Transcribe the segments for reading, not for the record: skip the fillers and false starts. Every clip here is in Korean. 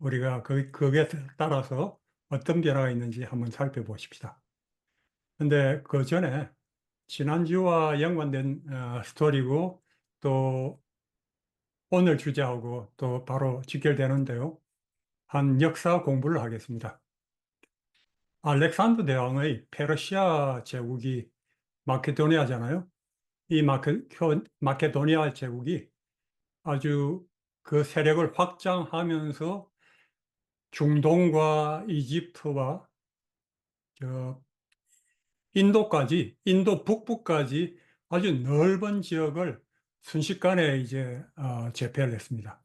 우리가 그에 따라서 어떤 변화가 있는지 한번 살펴보십시다. 근데 그 전에 지난주와 연관된 스토리고 또 오늘 주제하고 또 바로 직결되는데요. 한 역사 공부를 하겠습니다. 알렉산더 대왕의 페르시아 제국이 마케도니아잖아요. 이 마케도니아 제국이 아주 그 세력을 확장하면서 중동과 이집트와 저 인도 북부까지 아주 넓은 지역을 순식간에 이제 제패를 했습니다.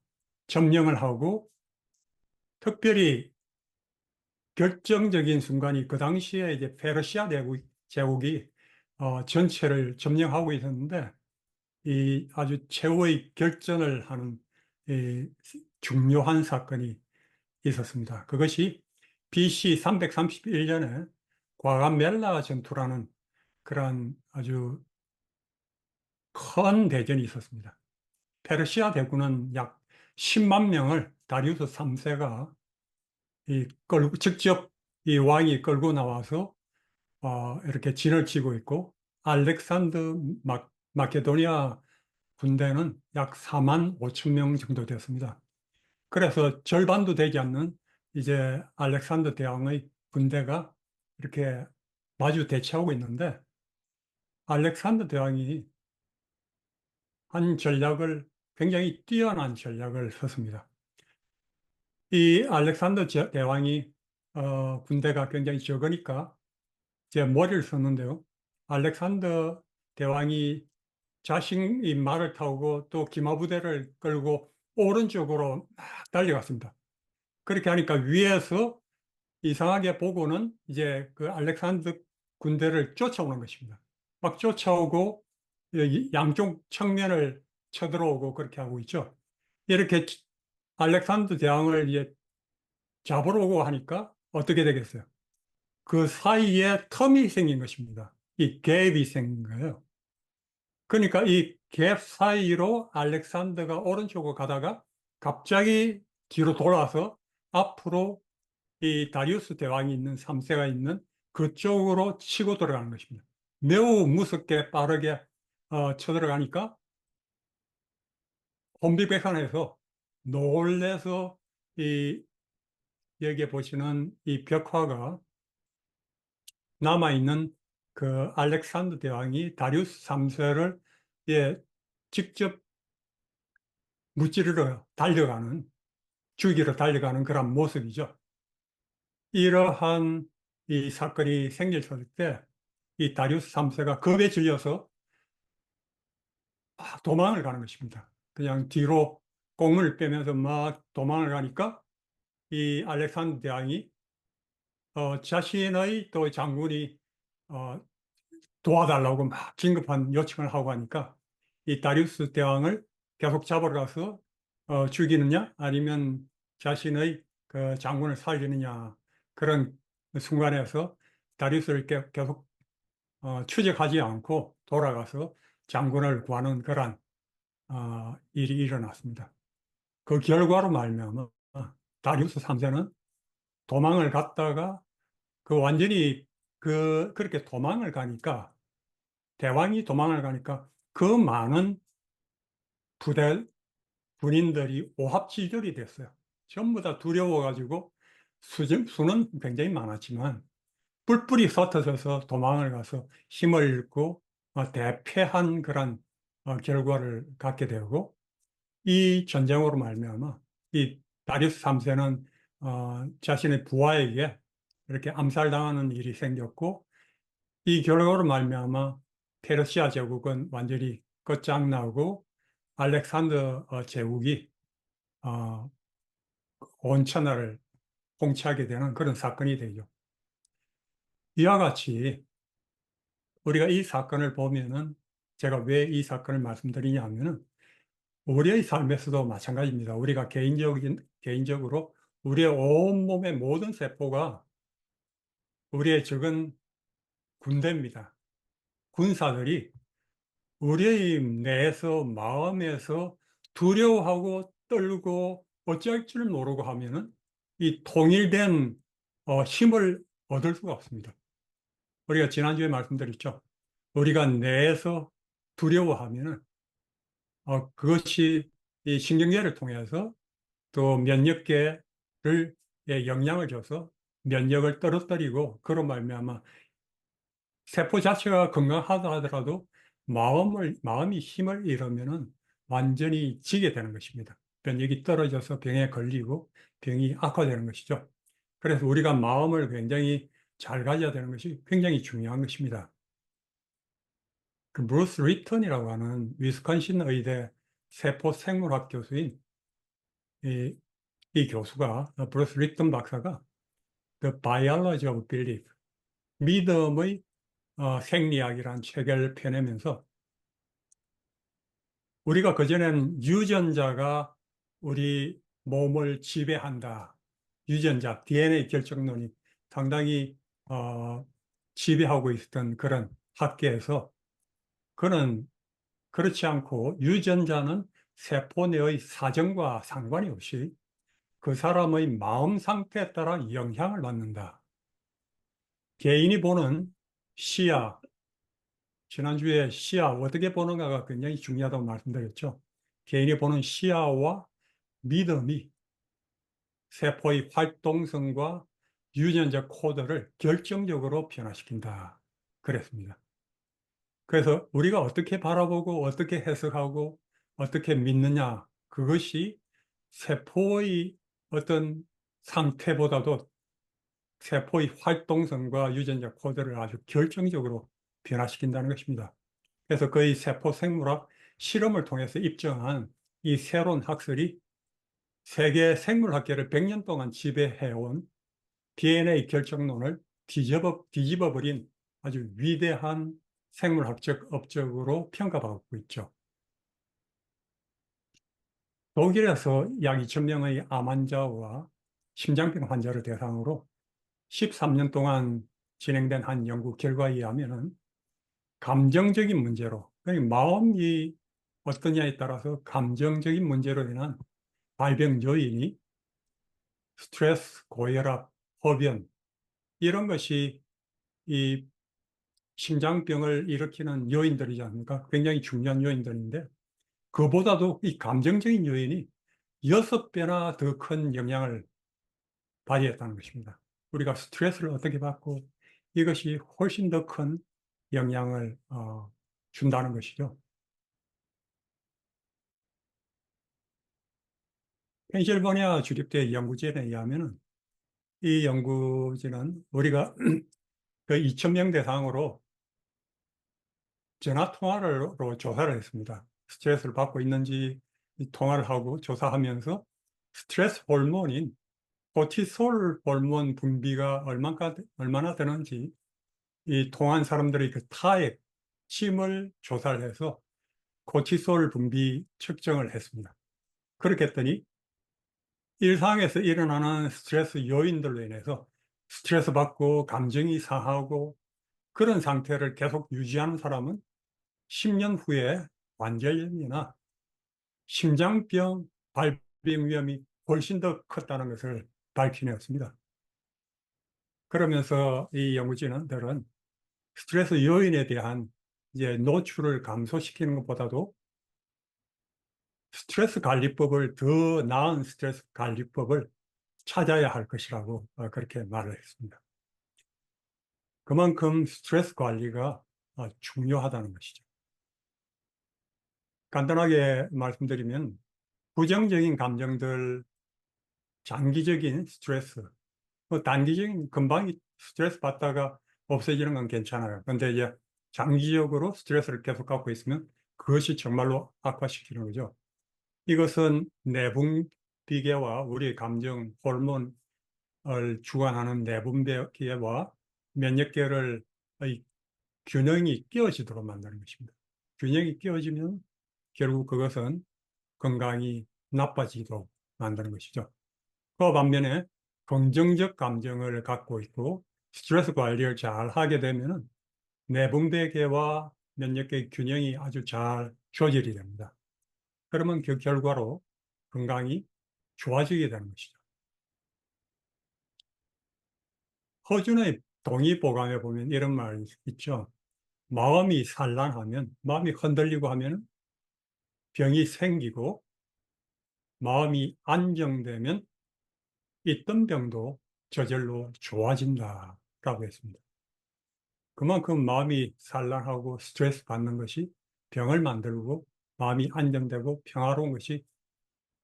점령을 하고 특별히 결정적인 순간이 그 당시에 이제 페르시아 제국이 전체를 점령하고 있었는데 이 아주 최후의 결전을 하는 이 중요한 사건이 있었습니다. 그것이 BC 331년에 과가멜라 전투라는 그러한 아주 큰 대전이 있었습니다. 페르시아 대군은 약 10만 명을 다리우스 3세가 직접 이 왕이 끌고 나와서 이렇게 진을 치고 있고 알렉산더 마케도니아 군대는 약 4만 5천 명 정도 되었습니다. 그래서 절반도 되지 않는 이제 알렉산더 대왕의 군대가 이렇게 마주 대치하고 있는데 알렉산더 대왕이 한 전략을 굉장히 뛰어난 전략을 썼습니다. 이 알렉산더 대왕이 군대가 굉장히 적으니까 제 머리를 썼는데요. 알렉산더 대왕이 자신이 말을 타고 또 기마부대를 끌고 오른쪽으로 막 달려갔습니다. 그렇게 하니까 위에서 이상하게 보고는 이제 그 알렉산더 군대를 쫓아오는 것입니다. 막 쫓아오고 양쪽 측면을 쳐들어오고 그렇게 하고 있죠. 이렇게 알렉산더 대왕을 이제 잡으러 오고 하니까 어떻게 되겠어요? 그 사이에 텀이 생긴 것입니다. 이 갭이 생긴 거예요. 그러니까 이 갭 사이로 알렉산더가 오른쪽으로 가다가 갑자기 뒤로 돌아서 앞으로 이 다리우스 대왕이 있는 3세가 있는 그쪽으로 치고 들어가는 것입니다. 매우 무섭게 빠르게 쳐들어가니까 혼비백산해서 놀래서 이 여기에 보시는 이 벽화가 남아있는 그 알렉산더 대왕이 다리우스 3세를 예, 직접 무찌르러 달려가는, 죽이러 달려가는 그런 모습이죠. 이러한 이 사건이 생겼을 때 이 다리우스 3세가 겁에 질려서 막 도망을 가는 것입니다. 그냥 뒤로 공을 빼면서 막 도망을 가니까 이 알렉산더 대왕이 자신의 또 장군이 어, 도와달라고 막 긴급한 요청을 하고 하니까 이 다리우스 대왕을 계속 잡으러 가서 죽이느냐 아니면 자신의 그 장군을 살리느냐 그런 순간에서 다리우스를 계속 추적하지 않고 돌아가서 장군을 구하는 그런 일이 일어났습니다. 그 결과로 말미암아 다리우스 3세는 도망을 갔다가 그 완전히 그렇게 도망을 가니까 대왕이 도망을 가니까 그 많은 부대 군인들이 오합지졸이 됐어요. 전부 다 두려워가지고 수는 굉장히 많았지만 뿔뿔이 흩어져서 도망을 가서 힘을 잃고 대패한 그런 결과를 갖게 되고 이 전쟁으로 말미암아 이 다리우스 3세는 자신의 부하에게 이렇게 암살당하는 일이 생겼고 이 결과로 말미암아 페르시아 제국은 완전히 끝장나고 알렉산더 제국이 어, 온 천하를 통치하게 되는 그런 사건이 되죠. 이와 같이 우리가 이 사건을 보면은 제가 왜 이 사건을 말씀드리냐 하면은 우리의 삶에서도 마찬가지입니다. 우리가 개인적으로 우리의 온몸의 모든 세포가 우리의 적은 군대입니다. 군사들이 우리의 내에서, 마음에서 두려워하고 떨고 어찌할 줄 모르고 하면은 이 통일된 힘을 얻을 수가 없습니다. 우리가 지난주에 말씀드렸죠. 우리가 뇌에서 두려워하면은 그것이 이 신경계를 통해서 또 면역계를 영향을 줘서 면역을 떨어뜨리고 그런 말미암아 세포 자체가 건강하다 하더라도 마음이 힘을 잃으면은 완전히 지게 되는 것입니다. 면역이 떨어져서 병에 걸리고 병이 악화되는 것이죠. 그래서 우리가 마음을 굉장히 잘 가져야 되는 것이 굉장히 중요한 것입니다. 그 브루스 리턴이라고 하는 위스콘신 의대 세포생물학 교수인 이, 이 교수가 브루스 리턴 박사가 The Biology of Belief, 믿음의 생리학이라는 책을 펴내면서 우리가 그전에는 유전자가 우리 몸을 지배한다. 유전자, DNA 결정론이 상당히 지배하고 있었던 그런 학계에서 그는 그렇지 않고 유전자는 세포 내의 사정과 상관이 없이 그 사람의 마음 상태에 따라 영향을 받는다. 개인이 보는 시야, 지난주에 시야 어떻게 보는가가 굉장히 중요하다고 말씀드렸죠. 개인이 보는 시야와 믿음이 세포의 활동성과 유전자 코드를 결정적으로 변화시킨다. 그랬습니다. 그래서 우리가 어떻게 바라보고 어떻게 해석하고 어떻게 믿느냐, 그것이 세포의 어떤 상태보다도 세포의 활동성과 유전자 코드를 아주 결정적으로 변화시킨다는 것입니다. 그래서 거의 세포 생물학 실험을 통해서 입증한 이 새로운 학설이 세계 생물학계를 100년 동안 지배해온 DNA 결정론을 뒤집어버린 아주 위대한 생물학적 업적으로 평가받고 있죠. 독일에서 약 2,000명의 암 환자와 심장병 환자를 대상으로 13년 동안 진행된 한 연구 결과에 의하면은 감정적인 문제로, 그러니까 마음이 어떠냐에 따라서 감정적인 문제로 인한 발병 요인이 스트레스, 고혈압, 흡연, 이런 것이 이 심장병을 일으키는 요인들이지 않습니까? 굉장히 중요한 요인들인데, 그보다도 이 감정적인 요인이 6배나 더 큰 영향을 발휘했다는 것입니다. 우리가 스트레스를 어떻게 받고 이것이 훨씬 더 큰 영향을 준다는 것이죠. 펜실베니아 주립대 연구진에 의하면은 이 연구진은 우리가 그 2,000명 대상으로 전화 통화로 조사를 했습니다. 스트레스를 받고 있는지 통화를 하고 조사하면서 스트레스 호르몬인 코티솔 호르몬 분비가 얼마나 되는지 이 통화한 사람들의 그 타액, 침을 조사를 해서 코티솔 분비 측정을 했습니다. 그렇게 했더니 일상에서 일어나는 스트레스 요인들로 인해서 스트레스 받고 감정이 상하고 그런 상태를 계속 유지하는 사람은 10년 후에 관절염이나 심장병 발병 위험이 훨씬 더 컸다는 것을 밝혀냈습니다. 그러면서 이 연구진들은 스트레스 요인에 대한 이제 노출을 감소시키는 것보다도 스트레스 관리법을, 더 나은 스트레스 관리법을 찾아야 할 것이라고 그렇게 말을 했습니다. 그만큼 스트레스 관리가 중요하다는 것이죠. 간단하게 말씀드리면 부정적인 감정들, 장기적인 스트레스, 단기적인 금방 스트레스 받다가 없어지는 건 괜찮아요. 그런데 이제 장기적으로 스트레스를 계속 갖고 있으면 그것이 정말로 악화시키는 거죠. 이것은 내분비계와 우리의 감정, 호르몬을 주관하는 내분비계와 면역계를 의 균형이 깨어지도록 만드는 것입니다. 균형이 깨어지면 결국 그것은 건강이 나빠지도록 만드는 것이죠. 그 반면에 긍정적 감정을 갖고 있고 스트레스 관리를 잘 하게 되면은 내분비계와 면역계 균형이 아주 잘 조절이 됩니다. 그러면 그 결과로 건강이 좋아지게 되는 것이죠. 허준의 동의보감에 보면 이런 말이 있죠. 마음이 산란하면, 마음이 흔들리고 하면 병이 생기고, 마음이 안정되면 있던 병도 저절로 좋아진다라고 했습니다. 그만큼 마음이 산란하고 스트레스 받는 것이 병을 만들고, 마음이 안정되고 평화로운 것이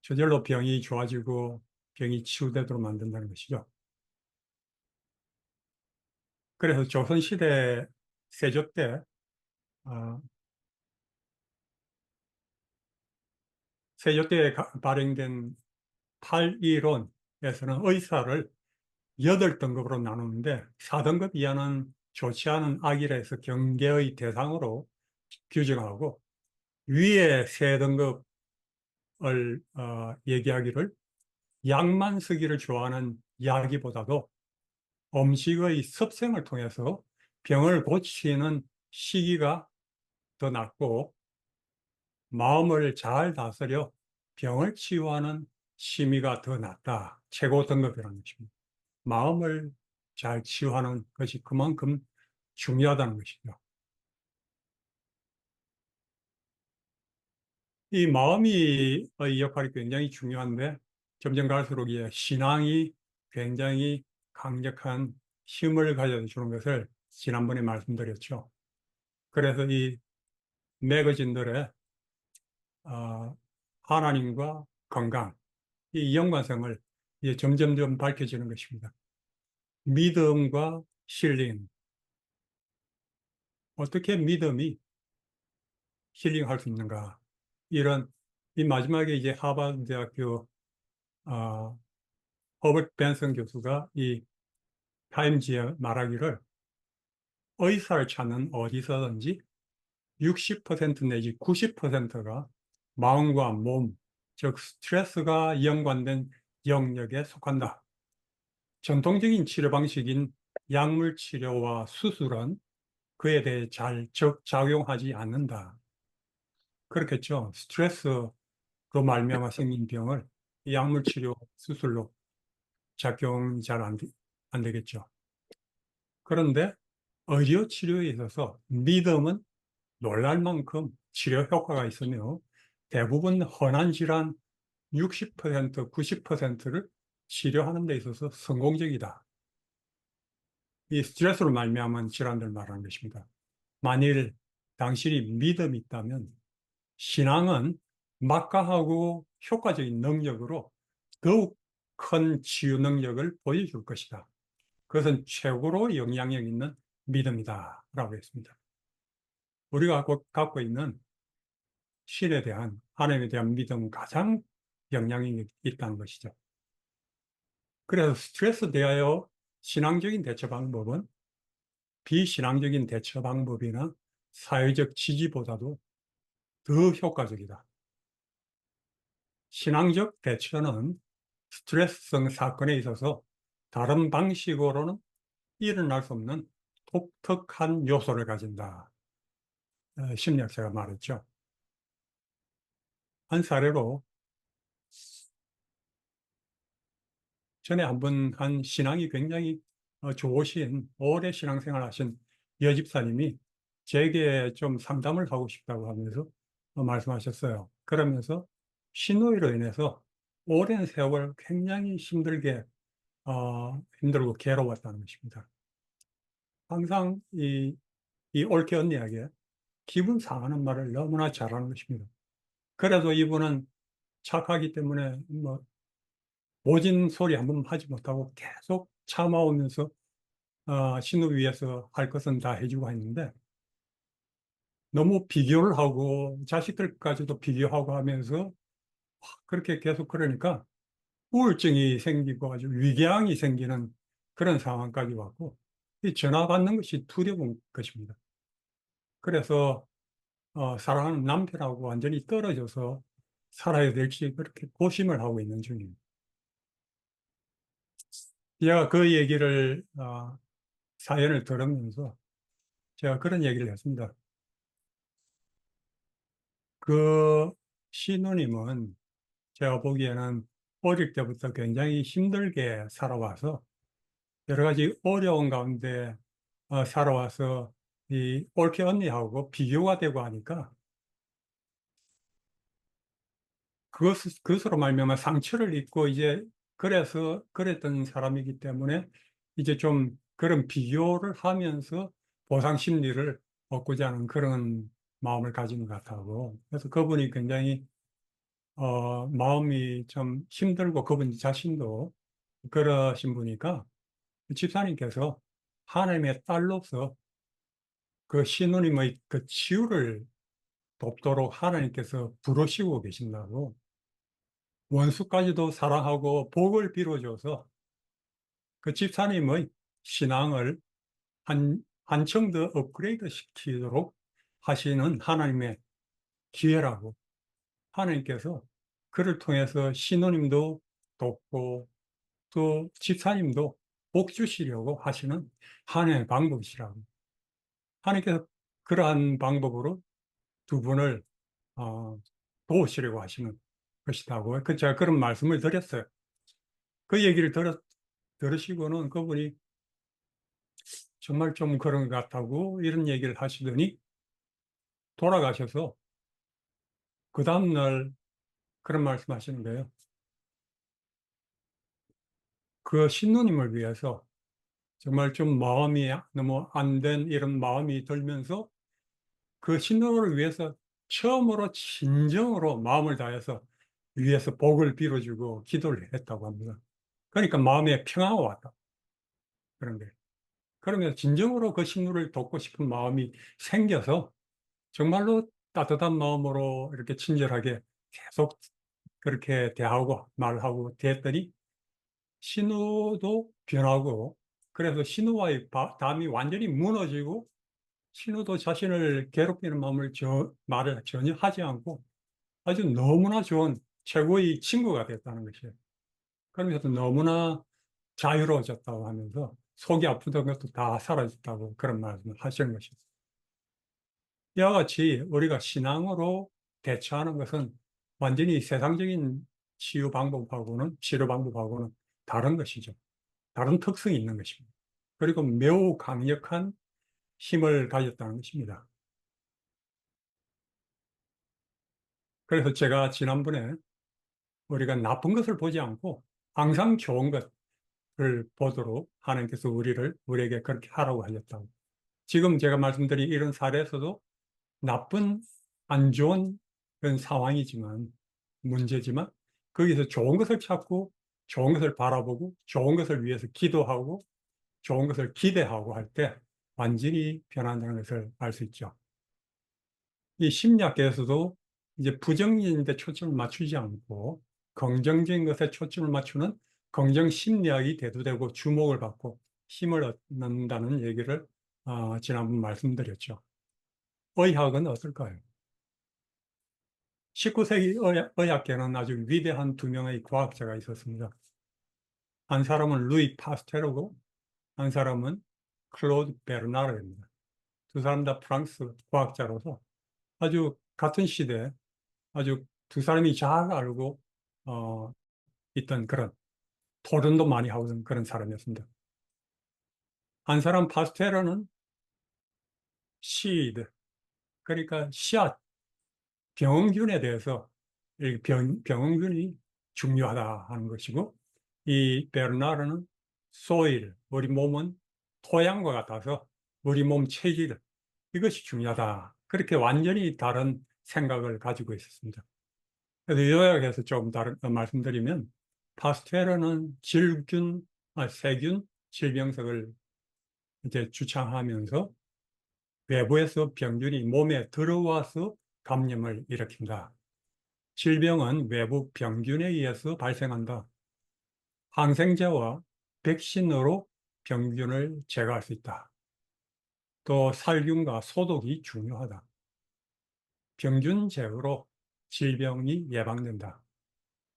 저절로 병이 좋아지고 병이 치유되도록 만든다는 것이죠. 그래서 조선시대 세조 때, 어, 세조 때 발행된 8이론에서는 의사를 8등급으로 나누는데 4등급 이하는 좋지 않은 악이라 해서 경계의 대상으로 규정하고, 위에 3등급을 얘기하기를 약만 쓰기를 좋아하는 야기보다도 음식의 습생을 통해서 병을 고치는 시기가 더 낫고, 마음을 잘 다스려 병을 치유하는 심의가 더 낫다. 최고 등급이라는 것입니다. 마음을 잘 치유하는 것이 그만큼 중요하다는 것이죠. 이 마음의 역할이 굉장히 중요한데, 점점 갈수록 이 신앙이 굉장히 강력한 힘을 가져주는 것을 지난번에 말씀드렸죠. 그래서 이 매거진들의 하나님과 건강, 이 연관성을 이제 점점점 밝혀지는 것입니다. 믿음과 힐링. 어떻게 믿음이 힐링할 수 있는가? 이 마지막에 이제 하버드 대학교 허버트 벤슨 교수가 이 타임지에 말하기를, 의사를 찾는 어디서든지 60% 내지 90%가 마음과 몸, 즉 스트레스가 연관된 영역에 속한다. 전통적인 치료 방식인 약물 치료와 수술은 그에 대해 잘 적작용하지 않는다. 그렇겠죠. 스트레스로 말미암아 생긴 병을 이 약물 치료, 수술로 작용이 잘 안 되겠죠. 그런데 의료 치료에 있어서 믿음은 놀랄 만큼 치료 효과가 있으며, 대부분 흔한 질환 60%, 90%를 치료하는 데 있어서 성공적이다. 이 스트레스로 말미암은 질환들 말하는 것입니다. 만일 당신이 믿음이 있다면 신앙은 막강하고 효과적인 능력으로 더욱 큰 치유 능력을 보여줄 것이다. 그것은 최고로 영향력 있는 믿음이다 라고 했습니다. 우리가 갖고 있는 신에 대한, 하나님에 대한 믿음은 가장 영향이 있다는 것이죠. 그래서 스트레스 대하여 신앙적인 대처 방법은 비신앙적인 대처 방법이나 사회적 지지보다도 더 효과적이다. 신앙적 대처는 스트레스성 사건에 있어서 다른 방식으로는 일어날 수 없는 독특한 요소를 가진다. 심리학자가 말했죠. 한 사례로, 전에 한 신앙이 굉장히 좋으신, 오래 신앙생활 하신 여집사님이 제게 좀 상담을 하고 싶다고 하면서 말씀하셨어요. 그러면서 신노이로 인해서 오랜 세월 굉장히 힘들고 괴로웠다는 것입니다. 항상 이 옳게 언니에게 기분 상하는 말을 너무나 잘하는 것입니다. 그래서 이분은 착하기 때문에 뭐 모진 소리 한 번 하지 못하고 계속 참아오면서 신우 위해서 할 것은 다 해주고 했는데, 너무 비교를 하고 자식들까지도 비교하고 하면서 그렇게 계속 그러니까 우울증이 생기고 아주 위궤양이 생기는 그런 상황까지 왔고, 이 전화 받는 것이 두려운 것입니다. 그래서 사랑하는 남편하고 완전히 떨어져서 살아야 될지 그렇게 고심을 하고 있는 중입니다. 제가 그 얘기를 사연을 들으면서 제가 그런 얘기를 했습니다. 그 시누님은 제가 보기에는 어릴 때부터 굉장히 힘들게 살아와서 여러 가지 어려운 가운데 살아와서 이 올케 언니하고 비교가 되고 하니까 그것으로 말미암아 상처를 입고 이제 그래서 그랬던 사람이기 때문에 이제 좀 그런 비교를 하면서 보상 심리를 얻고자 하는 그런 마음을 가진 것 같아요. 그래서 그분이 굉장히 마음이 좀 힘들고 그분 자신도 그러신 분이니까 집사님께서 하나님의 딸로서 그 신우님의 그 치유를 돕도록 하나님께서 부르시고 계신다고, 원수까지도 사랑하고 복을 빌어줘서 그 집사님의 신앙을 한층 더 업그레이드 시키도록 하시는 하나님의 기회라고, 하나님께서 그를 통해서 신우님도 돕고 또 집사님도 복 주시려고 하시는 하나님의 방법이시라고, 하나님께서 그러한 방법으로 두 분을 어, 도우시려고 하시는 것이라고, 제가 그런 말씀을 드렸어요. 그 얘기를 들으시고는 그분이 정말 좀 그런 것 같다고 이런 얘기를 하시더니 돌아가셔서 그 다음날 그런 말씀 하시는 거예요. 그 신부님을 위해서 정말 좀 마음이 너무 안 된 이런 마음이 들면서 그 신부를 위해서 처음으로 진정으로 마음을 다해서 위에서 복을 빌어주고 기도를 했다고 합니다. 그러니까 마음에 평화가 왔다. 그런 거예요. 그러면서 진정으로 그 식물을 돕고 싶은 마음이 생겨서 정말로 따뜻한 마음으로 이렇게 친절하게 계속 그렇게 대하고 말하고 됐더니 신우도 변하고, 그래서 신우와의 담이 완전히 무너지고 신우도 자신을 괴롭히는 마음을 말을 전혀 하지 않고 아주 너무나 좋은 최고의 친구가 됐다는 것이에요. 그러면서 너무나 자유로워졌다고 하면서 속이 아프던 것도 다 사라졌다고 그런 말씀을 하시는 것이죠. 이와 같이 우리가 신앙으로 대처하는 것은 완전히 세상적인 치유 방법하고는, 치료 방법하고는 다른 것이죠. 다른 특성이 있는 것입니다. 그리고 매우 강력한 힘을 가졌다는 것입니다. 그래서 제가 지난번에 우리가 나쁜 것을 보지 않고 항상 좋은 것을 보도록 하나님께서 우리에게 그렇게 하라고 하셨다고. 지금 제가 말씀드린 이런 사례에서도 나쁜, 안 좋은 그런 상황이지만, 문제지만, 거기서 좋은 것을 찾고, 좋은 것을 바라보고, 좋은 것을 위해서 기도하고, 좋은 것을 기대하고 할 때 완전히 변한다는 것을 알 수 있죠. 이 심리학계에서도 이제 부정적인 데 초점을 맞추지 않고, 긍정적인 것에 초점을 맞추는 긍정 심리학이 대두되고 주목을 받고 힘을 얻는다는 얘기를 지난번 말씀드렸죠. 의학은 어떨까요? 19세기 의학계는 아주 위대한 두 명의 과학자가 있었습니다. 한 사람은 루이 파스테르고 한 사람은 클로드 베르나르입니다. 두 사람 다 프랑스 과학자로서 아주 같은 시대에 아주 두 사람이 잘 알고 있던 그런 토론도 많이 하던 그런 사람이었습니다. 한 사람 파스테르는 시드, 그러니까 씨앗, 병원균에 대해서 병원균이 중요하다 하는 것이고, 이 베르나르는 소일, 우리 몸은 토양과 같아서 우리 몸 체질, 이것이 중요하다. 그렇게 완전히 다른 생각을 가지고 있었습니다. 그래서 요약해서 조금 다른 말씀드리면, 파스테르는 세균 질병석을 이제 주창하면서 외부에서 병균이 몸에 들어와서 감염을 일으킨다. 질병은 외부 병균에 의해서 발생한다. 항생제와 백신으로 병균을 제거할 수 있다. 또 살균과 소독이 중요하다. 병균 제거로 질병이 예방된다.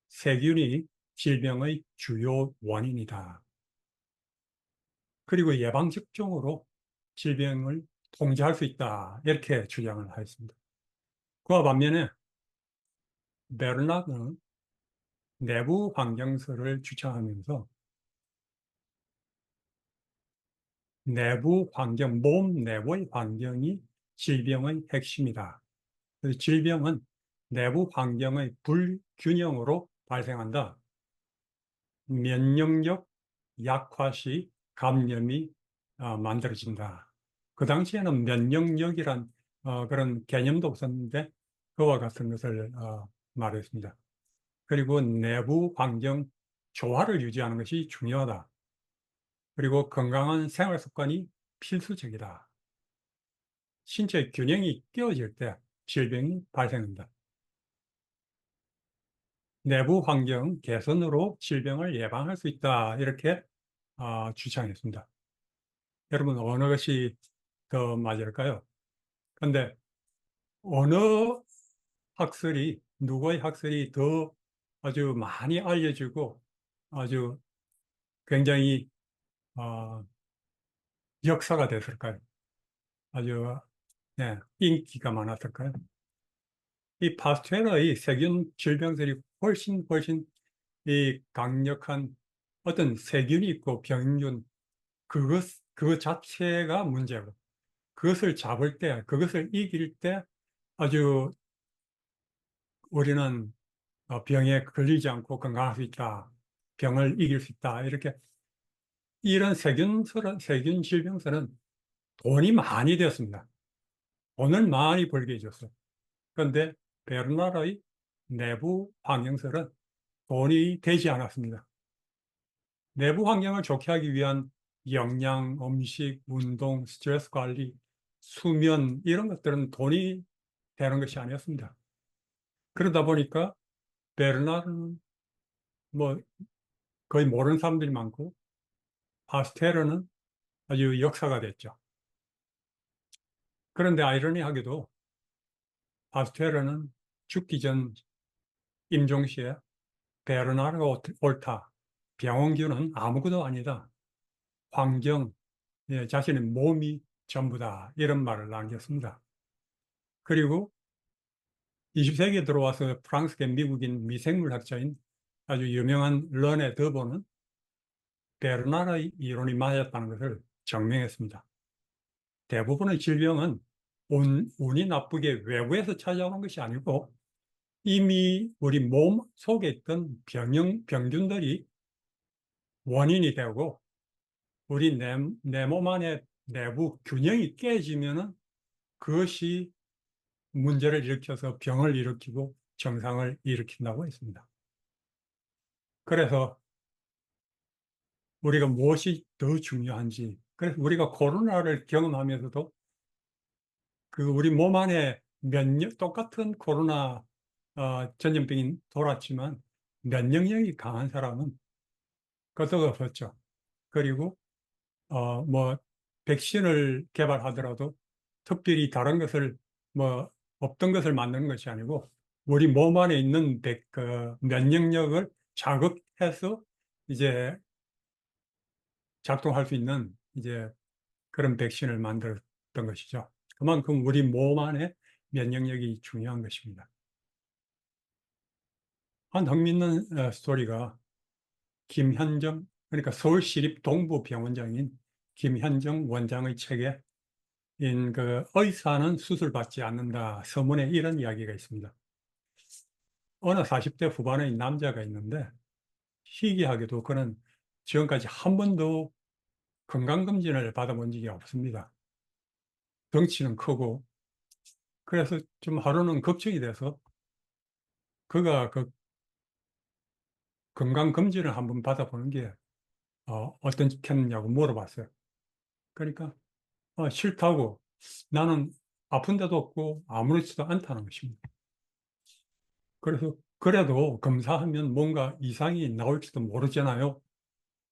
세균이 질병의 주요 원인이다. 그리고 예방접종으로 질병을 통제할 수 있다. 이렇게 주장을 하였습니다. 그와 반면에 베르나드는 내부 환경설을 주창하면서 내부 환경, 몸 내부의 환경이 질병의 핵심이다. 그래서 질병은 내부 환경의 불균형으로 발생한다. 면역력 약화 시 감염이 만들어진다. 그 당시에는 면역력이란 그런 개념도 없었는데 그와 같은 것을 말했습니다. 그리고 내부 환경 조화를 유지하는 것이 중요하다. 그리고 건강한 생활 습관이 필수적이다. 신체 균형이 깨어질 때 질병이 발생합니다. 내부 환경 개선으로 질병을 예방할 수 있다. 이렇게 주장했습니다. 여러분, 어느 것이 더 맞을까요? 근데 어느 학설이, 누구의 학설이 더 아주 많이 알려지고 아주 굉장히 어, 역사가 됐을까요? 아주 네, 인기가 많았을까요? 이 파스텔의 세균 질병들이 훨씬 이 강력한 어떤 세균이 있고 병균, 그것 자체가 문제고, 그것을 잡을 때, 그것을 이길 때 아주 우리는 병에 걸리지 않고 건강할 수 있다. 병을 이길 수 있다. 이렇게 이런 세균 질병서는 돈이 많이 되었습니다. 돈을 많이 벌게 해줬어요. 그런데 베르나르의 내부 환경설은 돈이 되지 않았습니다. 내부 환경을 좋게 하기 위한 영양, 음식, 운동, 스트레스 관리, 수면 이런 것들은 돈이 되는 것이 아니었습니다. 그러다 보니까 베르나르는 뭐 거의 모르는 사람들이 많고 파스테르는 아주 역사가 됐죠. 그런데 아이러니하게도 파스테르는 죽기 전 임종시에 베르나르 옳다. 병원균은 아무것도 아니다. 환경, 자신의 몸이 전부다. 이런 말을 남겼습니다. 그리고 20세기에 들어와서 프랑스계 미국인 미생물학자인 아주 유명한 르네 드보는 베르나르의 이론이 맞았다는 것을 증명했습니다. 대부분의 질병은 운이 나쁘게 외부에서 찾아오는 것이 아니고 이미 우리 몸 속에 있던 병균들이 원인이 되고 우리 내 몸 안에 내부 균형이 깨지면은 그것이 문제를 일으켜서 병을 일으키고 정상을 일으킨다고 했습니다. 그래서 우리가 무엇이 더 중요한지, 그래서 우리가 코로나를 경험하면서도 그 우리 몸 안에 똑같은 코로나 전염병이 돌았지만 면역력이 강한 사람은 끄떡없었죠. 그리고 뭐 백신을 개발하더라도 특별히 다른 것을 뭐 없던 것을 만드는 것이 아니고 우리 몸 안에 있는 면역력을 자극해서 이제 작동할 수 있는 이제 그런 백신을 만들었던 것이죠. 그만큼 우리 몸 안에 면역력이 중요한 것입니다. 한 흥미있는 스토리가 김현정, 그러니까 서울시립동부병원장인 김현정 원장의 책에 그 의사는 수술받지 않는다 서문에 이런 이야기가 있습니다. 어느 40대 후반의 남자가 있는데 희귀하게도 그는 지금까지 한 번도 건강검진을 받아본 적이 없습니다. 덩치는 크고 그래서 좀 하루는 걱정이 돼서 그가 그 건강검진을 한번 받아보는 게 어떻겠느냐고 물어봤어요. 그러니까 싫다고, 나는 아픈 데도 없고 아무렇지도 않다는 것입니다. 그래서 그래도 검사하면 뭔가 이상이 나올지도 모르잖아요.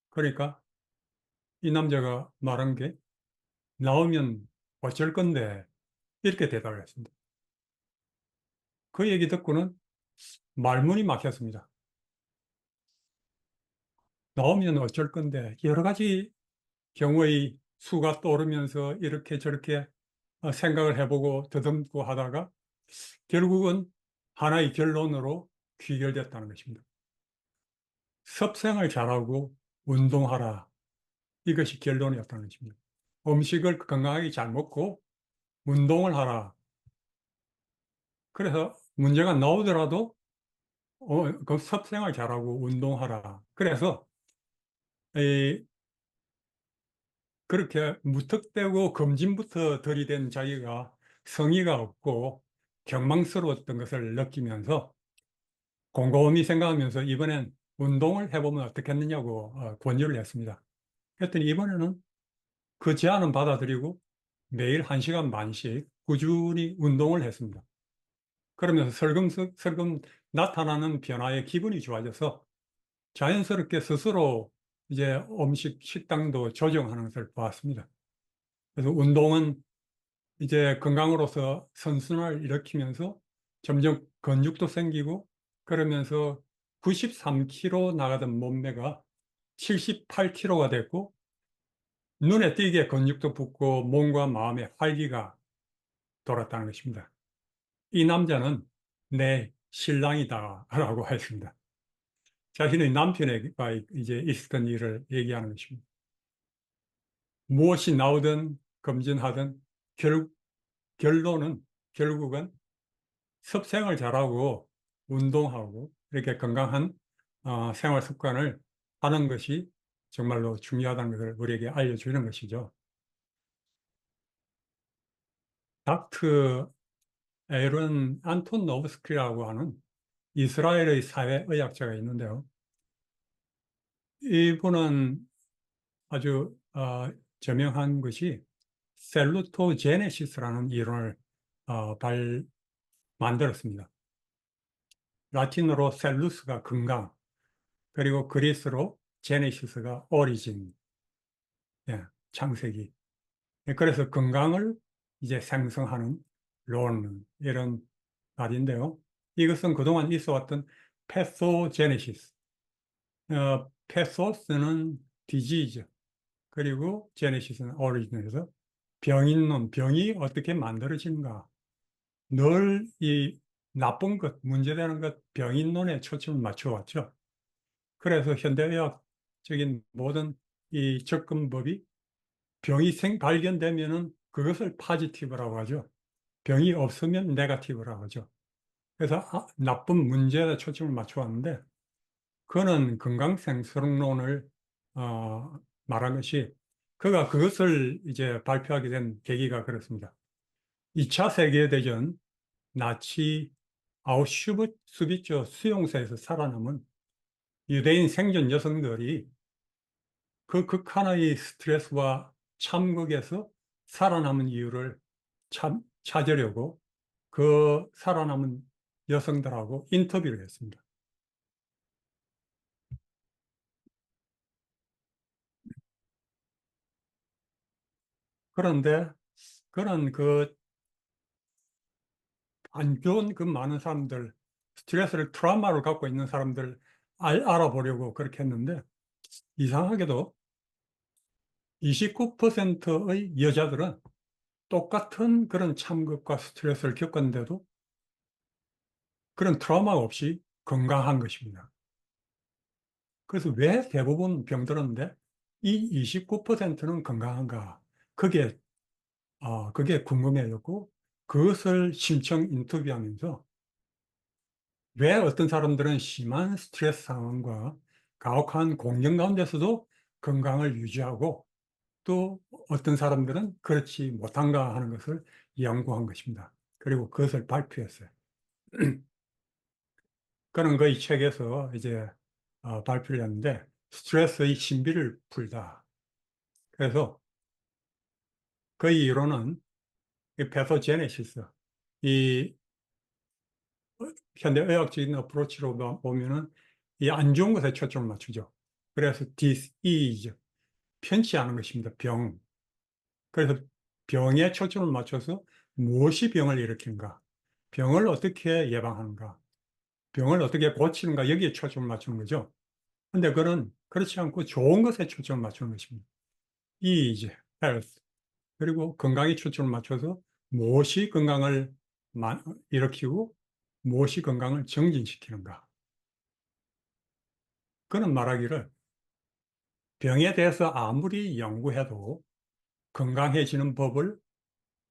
그러니까 이 남자가 말한 게 나오면 어쩔 건데 이렇게 대답을 했습니다. 그 얘기 듣고는 말문이 막혔습니다. 나오면 어쩔 건데 여러 가지 경우의 수가 떠오르면서 이렇게 저렇게 생각을 해보고 더듬고 하다가 결국은 하나의 결론으로 귀결됐다는 것입니다. 섭생을 잘하고 운동하라. 이것이 결론이었다는 것입니다. 음식을 건강하게 잘 먹고 운동을 하라. 그래서 문제가 나오더라도 그 섭생을 잘하고 운동하라. 그래서 이 그렇게 무턱대고 검진부터 들이댄 자기가 성의가 없고 경망스러웠던 것을 느끼면서 곰곰이 생각하면서 이번엔 운동을 해보면 어떻겠느냐고 권유를 했습니다. 그랬더니 이번에는 그 제안은 받아들이고 매일 1시간 반씩 꾸준히 운동을 했습니다. 그러면서 설금 나타나는 변화에 기분이 좋아져서 자연스럽게 스스로 이제 식당도 조정하는 것을 보았습니다. 그래서 운동은 이제 건강으로서 선순환을 일으키면서 점점 근육도 생기고 그러면서 93kg 나가던 몸매가 78kg가 됐고 눈에 띄게 근육도 붙고 몸과 마음의 활기가 돌았다는 것입니다. 이 남자는 내 신랑이다 라고 했습니다. 자신의 남편에게 이제 있었던 일을 얘기하는 것입니다. 무엇이 나오든 검진하든 결론은 결국은 섭생을 잘하고 운동하고 이렇게 건강한 생활 습관을 하는 것이 정말로 중요하다는 것을 우리에게 알려주는 것이죠. 닥터 에런 안토노브스키라고 하는 이스라엘의 사회의학자가 있는데요. 이분은 아주 저명한 것이 셀루토제네시스라는 이론을 만들었습니다. 라틴어로 셀루스가 건강, 그리고 그리스로 제네시스가 오리진, 예, 창세기. 예, 그래서 건강을 이제 생성하는 론, 이런 말인데요. 이것은 그동안 있어왔던 패소제네시스, 패소스는 디지즈, 그리고 제네시스는 오리진에서 병이 어떻게 만들어지는가. 늘 이 나쁜 것, 문제되는 것, 병인론에 초점을 맞춰왔죠. 그래서 현대의학적인 모든 이 접근법이 병이 발견되면은 그것을 파지티브라고 하죠. 병이 없으면 네거티브라고 하죠. 그래서 나쁜 문제에 초점을 맞춰왔는데 그는 건강생存론을 말한 것이 그가 그것을 이제 발표하게 된 계기가 그렇습니다. 2차 세계대전 나치 아우슈비츠 수용소에서 살아남은 유대인 생존 여성들이 그 극한의 스트레스와 참극에서 살아남은 이유를 찾으려고 그 살아남은 여성들하고 인터뷰를 했습니다. 그런데 그런 그 안 좋은 그 많은 사람들, 스트레스를 트라우마를 갖고 있는 사람들 알아보려고 그렇게 했는데 이상하게도 29%의 여자들은 똑같은 그런 참극과 스트레스를 겪었는데도 그런 트라우마 없이 건강한 것입니다. 그래서 왜 대부분 병들었는데 이 29%는 건강한가? 그게, 그게 궁금해졌고 그것을 심층 인터뷰하면서 왜 어떤 사람들은 심한 스트레스 상황과 가혹한 공경 가운데서도 건강을 유지하고 또 어떤 사람들은 그렇지 못한가 하는 것을 연구한 것입니다. 그리고 그것을 발표했어요. 그런 거 이 책에서 이제 발표를 했는데 스트레스의 신비를 풀다. 그래서 그 이론은 이 패소제네시스, 이 현대의학적인 어프로치로 보면은 이 안 좋은 것에 초점을 맞추죠. 그래서 disease, 편치 않은 것입니다. 병. 그래서 병에 초점을 맞춰서 무엇이 병을 일으키는가, 병을 어떻게 예방하는가, 병을 어떻게 고치는가, 여기에 초점을 맞추는 거죠. 근데 그는 그렇지 않고 좋은 것에 초점을 맞추는 것입니다. ease, health. 그리고 건강에 초점을 맞춰서 무엇이 건강을 일으키고 무엇이 건강을 정진시키는가. 그는 말하기를 병에 대해서 아무리 연구해도 건강해지는 법을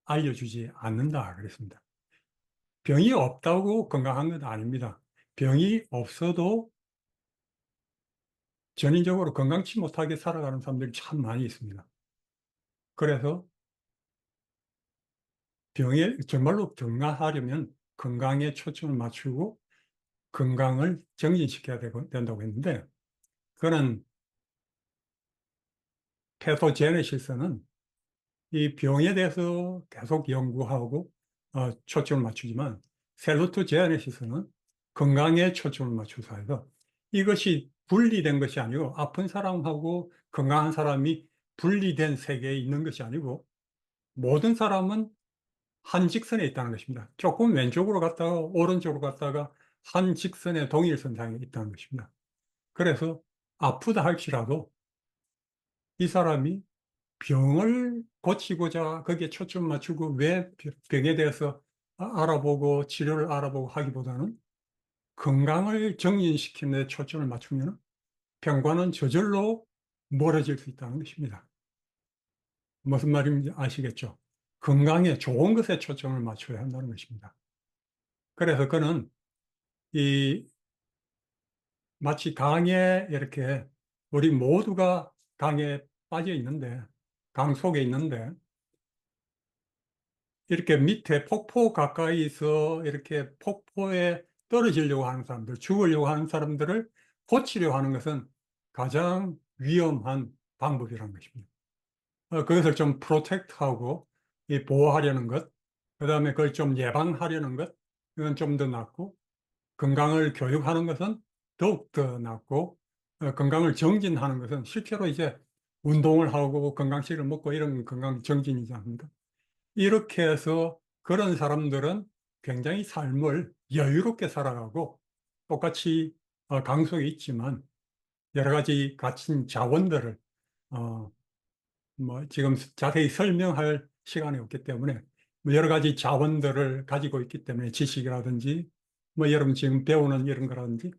알려주지 않는다 그랬습니다. 병이 없다고 건강한 건 아닙니다. 병이 없어도 전인적으로 건강치 못하게 살아가는 사람들이 참 많이 있습니다. 그래서 병에 정말로 건강하려면 건강에 초점을 맞추고 건강을 정진시켜야 된다고 했는데, 그는 패토제네시스는 이 병에 대해서 계속 연구하고 초점을 맞추지만, 셀루토제네시스는 건강에 초점을 맞춰서 해서 이것이 분리된 것이 아니고, 아픈 사람하고 건강한 사람이 분리된 세계에 있는 것이 아니고, 모든 사람은 한 직선에 있다는 것입니다. 조금 왼쪽으로 갔다가 오른쪽으로 갔다가 한 직선의 동일선상에 있다는 것입니다. 그래서 아프다 할지라도 이 사람이 병을 고치고자 거기에 초점 맞추고 왜 병에 대해서 알아보고 치료를 알아보고 하기보다는 건강을 정진시키는 데 초점을 맞추면 병과는 저절로 멀어질 수 있다는 것입니다. 무슨 말인지 아시겠죠? 건강에 좋은 것에 초점을 맞춰야 한다는 것입니다. 그래서 그는 이 마치 강에 이렇게 우리 모두가 강에 빠져 있는데, 강 속에 있는데, 이렇게 밑에 폭포 가까이서 이렇게 폭포에 떨어지려고 하는 사람들, 죽으려고 하는 사람들을 고치려고 하는 것은 가장 위험한 방법이라는 것입니다. 그것을 좀 프로텍트하고 이 보호하려는 것, 그 다음에 그걸 좀 예방하려는 것, 이건 좀 더 낫고, 건강을 교육하는 것은 더욱더 낫고, 건강을 정진하는 것은 실제로 이제 운동을 하고 건강식을 먹고 이런 건강 정진이지 않습니까? 이렇게 해서 그런 사람들은 굉장히 삶을 여유롭게 살아가고, 똑같이 강속에 있지만 여러 가지 갇힌 자원들을 어, 지금 자세히 설명할 시간이 없기 때문에 뭐 여러 가지 자원들을 가지고 있기 때문에 지식이라든지 여러분 지금 배우는 이런 거라든지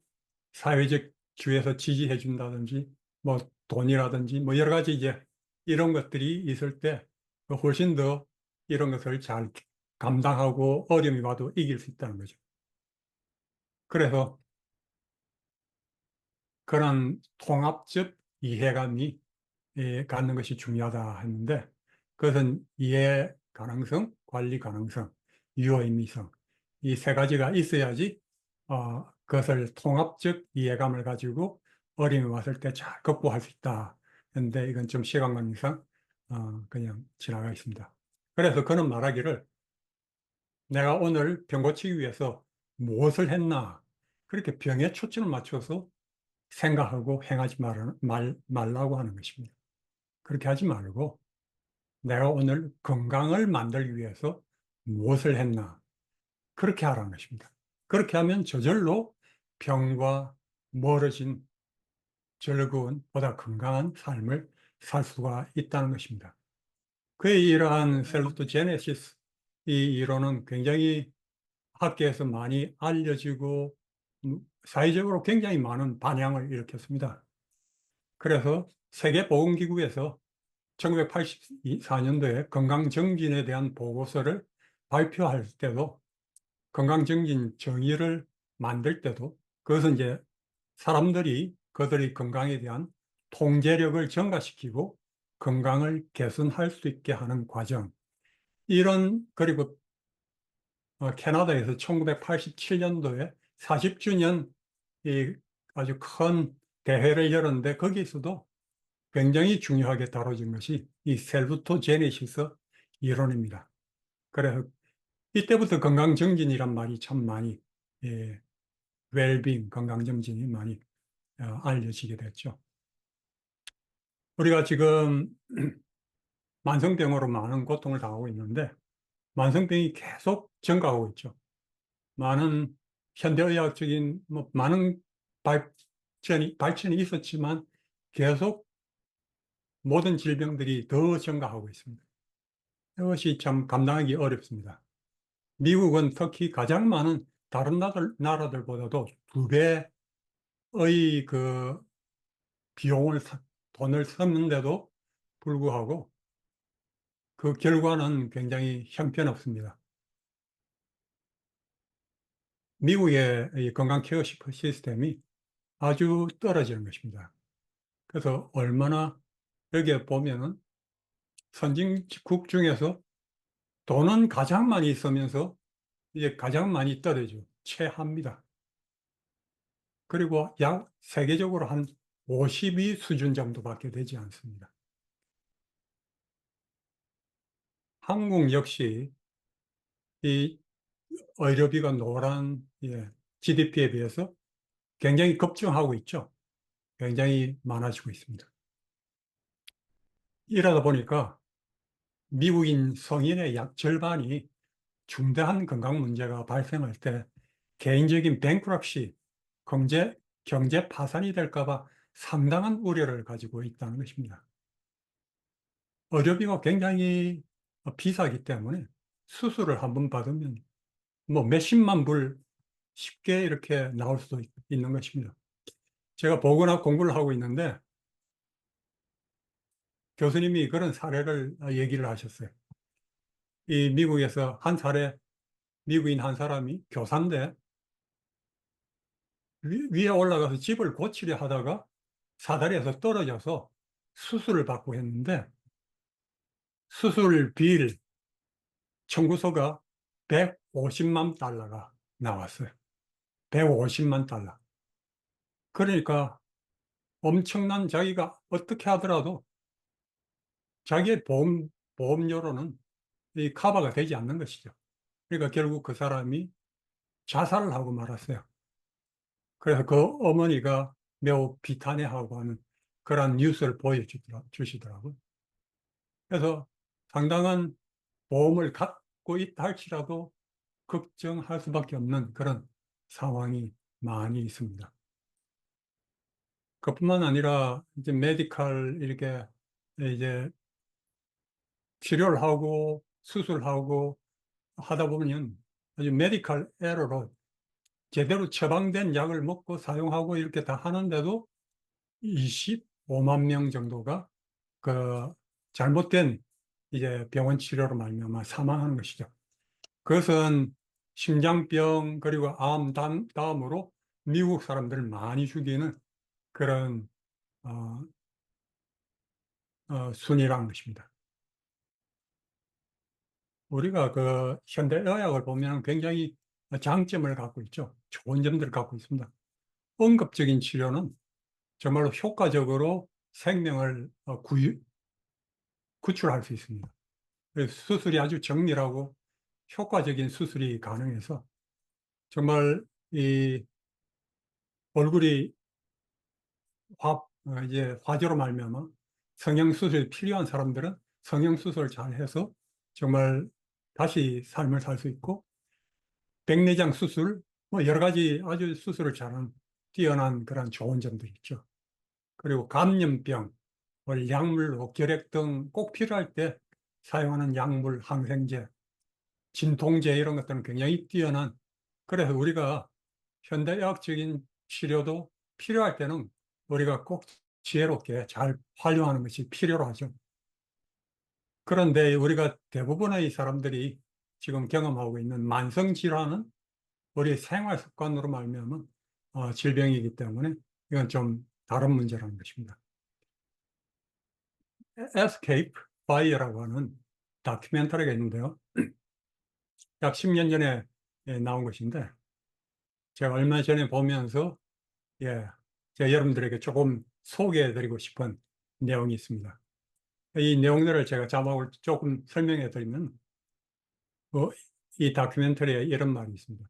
사회적 주에서 지지해 준다든지 뭐 돈이라든지 여러 가지 이제 이런 것들이 있을 때 훨씬 더 이런 것을 잘 감당하고 어려움이 와도 이길 수 있다는 거죠. 그래서 그런 통합적 이해감이 갖는 것이 중요하다 했는데, 그것은 이해 가능성, 관리 가능성, 유효의미성, 이 세 가지가 있어야지 그것을 통합적 이해감을 가지고 어려움이 왔을 때 잘 극복할 수 있다 했는데, 이건 좀 시간 관계상 그냥 지나가 있습니다. 그래서 그는 말하기를, 내가 오늘 병 고치기 위해서 무엇을 했나, 그렇게 병에 초점을 맞춰서 생각하고 행하지 말라고 하는 것입니다. 그렇게 하지 말고 내가 오늘 건강을 만들기 위해서 무엇을 했나, 그렇게 하라는 것입니다. 그렇게 하면 저절로 병과 멀어진 즐거운 보다 건강한 삶을 살 수가 있다는 것입니다. 그의 이러한 셀루토제네시스 이 이론은 굉장히 학계에서 많이 알려지고 사회적으로 굉장히 많은 반향을 일으켰습니다. 그래서 세계보건기구에서 1984년도에 건강정진에 대한 보고서를 발표할 때도, 건강정진 정의를 만들 때도, 그것은 이제 사람들이 그들의 건강에 대한 통제력을 증가시키고 건강을 개선할 수 있게 하는 과정, 그리고 캐나다에서 1987년도에 40주년 이 아주 큰 대회를 열었는데, 거기에서도 굉장히 중요하게 다뤄진 것이 이 셀루토제네시스 이론입니다. 그래서 이때부터 건강정진이란 말이 참 많이, 예, 웰빙, 건강정진이 많이 알려지게 됐죠. 우리가 지금 만성병으로 많은 고통을 당하고 있는데, 만성병이 계속 증가하고 있죠. 많은 현대의학적인 많은 발전이 있었지만 계속 모든 질병들이 더 증가하고 있습니다. 이것이 참 감당하기 어렵습니다. 미국은 특히 가장 많은 다른 나라들보다도 2배의 그 비용을, 돈을 썼는데도 불구하고 그 결과는 굉장히 형편없습니다. 미국의 이 건강 케어 시스템이 아주 떨어지는 것입니다. 그래서 얼마나 여기에 보면은 선진국 중에서 돈은 가장 많이 있으면서 이제 가장 많이 떨어지죠. 최하입니다. 그리고 약 세계적으로 한 52 수준 정도밖에 되지 않습니다. 한국 역시 이 의료비가 노란 GDP에 비해서 굉장히 급증하고 있죠. 굉장히 많아지고 있습니다. 이러다 보니까 미국인 성인의 약 절반이 중대한 건강 문제가 발생할 때 개인적인 뱅크럽시, 경제 파산이 될까 봐 상당한 우려를 가지고 있다는 것입니다. 의료비가 굉장히 비싸기 때문에 수술을 한번 받으면 뭐 몇십만 불 쉽게 이렇게 나올 수도 있는 것입니다. 제가 보거나 공부를 하고 있는데 교수님이 그런 사례를 얘기를 하셨어요. 이 미국에서 미국인 한 사람이 교사인데 위에 올라가서 집을 고치려 하다가 사다리에서 떨어져서 수술을 받고 했는데 수술 비일 청구서가 150만 달러가 나왔어요. 150만 달러. 그러니까 엄청난, 자기가 어떻게 하더라도 자기의 보험료로는 이 커버가 되지 않는 것이죠. 그러니까 결국 그 사람이 자살을 하고 말았어요. 그래서 그 어머니가 매우 비탄해하고 하는 그런 뉴스를 보여주시더라고요. 그래서 상당한 보험을 갖고 있다 할지라도 걱정할 수밖에 없는 그런 상황이 많이 있습니다. 그뿐만 아니라 이제 메디컬 이렇게 이제 치료를 하고 수술하고 하다 보면 아주 메디컬 에러로 제대로 처방된 약을 먹고 사용하고 이렇게 다 하는데도 25만 명 정도가 그 잘못된 이제 병원 치료로 말미암아 사망하는 것이죠. 그것은 심장병 그리고 암 다음으로 미국 사람들을 많이 죽이는 그런 어, 순위라는 것입니다. 우리가 그 현대의학을 보면 굉장히 장점을 갖고 있죠. 좋은 점들을 갖고 있습니다. 응급적인 치료는 정말로 효과적으로 생명을 구출할 수 있습니다. 그래서 수술이 아주 정밀하고 효과적인 수술이 가능해서 정말 이 얼굴이 이제 화재로 말미암아 성형수술이 필요한 사람들은 성형수술을 잘 해서 정말 다시 삶을 살 수 있고, 백내장 수술, 뭐 여러 가지 아주 수술을 잘하는 뛰어난 그런 좋은 점들이 있죠. 그리고 감염병, 약물, 결핵 등 꼭 필요할 때 사용하는 약물, 항생제, 진통제 이런 것들은 굉장히 뛰어난, 그래서 우리가 현대의학적인 치료도 필요할 때는 우리가 꼭 지혜롭게 잘 활용하는 것이 필요로 하죠. 그런데 우리가 대부분의 사람들이 지금 경험하고 있는 만성 질환은 우리 생활 습관으로 말미암은 질병이기 때문에 이건 좀 다른 문제라는 것입니다. 에스케이프 바이어라고 하는 다큐멘터리가 있는데요. 약 10년 전에 나온 것인데 제가 얼마 전에 보면서 제가 여러분들에게 조금 소개해드리고 싶은 내용이 있습니다. 이 내용들을 제가 자막을 조금 설명해 드리면 이 다큐멘터리에 이런 말이 있습니다.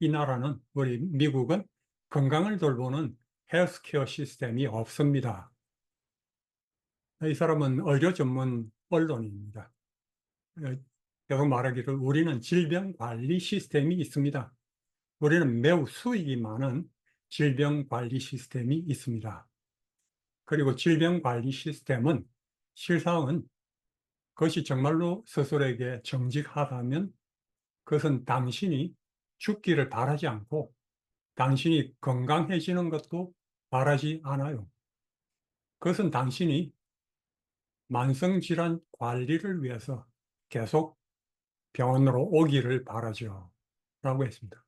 이 나라는, 우리 미국은 건강을 돌보는 헬스케어 시스템이 없습니다. 이 사람은 의료 전문 언론입니다. 계속 말하기를 우리는 질병관리 시스템이 있습니다. 우리는 매우 수익이 많은 질병관리 시스템이 있습니다. 그리고 질병관리 시스템은 실상은 그것이 정말로 스스로에게 정직하다면 그것은 당신이 죽기를 바라지 않고 당신이 건강해지는 것도 바라지 않아요. 그것은 당신이 만성질환 관리를 위해서 계속 병원으로 오기를 바라죠. 라고 했습니다.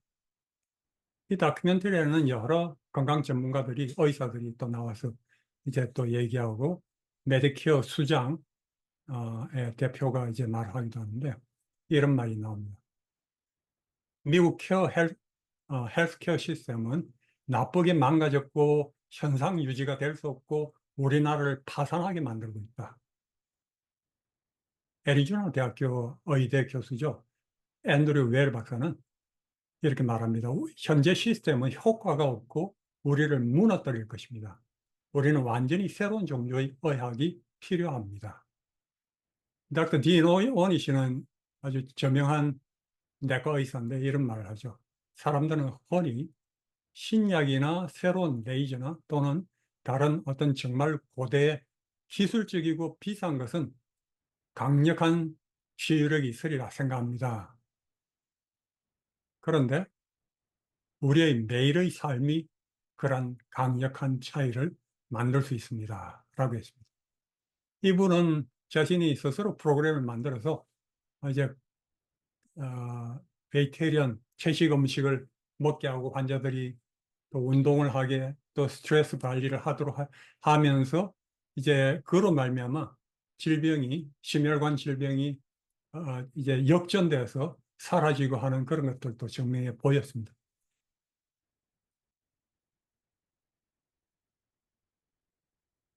이 다큐멘터리에는 여러 건강 전문가들이, 의사들이 또 나와서 이제 또 얘기하고, 메디케어 수장의 대표가 이제 말하기도 하는데, 이런 말이 나옵니다. 미국 헬스케어 시스템은 나쁘게 망가졌고, 현상 유지가 될 수 없고, 우리나라를 파산하게 만들고 있다. 애리조나 대학교 의대 교수죠. 앤드류 웰 박사는 이렇게 말합니다. 현재 시스템은 효과가 없고 우리를 무너뜨릴 것입니다. 우리는 완전히 새로운 종류의 의학이 필요합니다. 닥터 딘 오니 씨는 아주 저명한 내과 의사인데 이런 말을 하죠. 사람들은 흔히 신약이나 새로운 레이저나 또는 다른 어떤 정말 고대 기술적이고 비싼 것은 강력한 치유력이 있으리라 생각합니다. 그런데 우리의 매일의 삶이 그런 강력한 차이를 만들 수 있습니다. 라고 했습니다. 이분은 자신이 스스로 프로그램을 만들어서 이제 베이테리언 채식 음식을 먹게 하고 환자들이 또 운동을 하게 또 스트레스 관리를 하도록 하면서 이제 그로 말미암아 심혈관 질병이 이제 역전돼서 사라지고 하는 그런 것들도 증명해 보였습니다.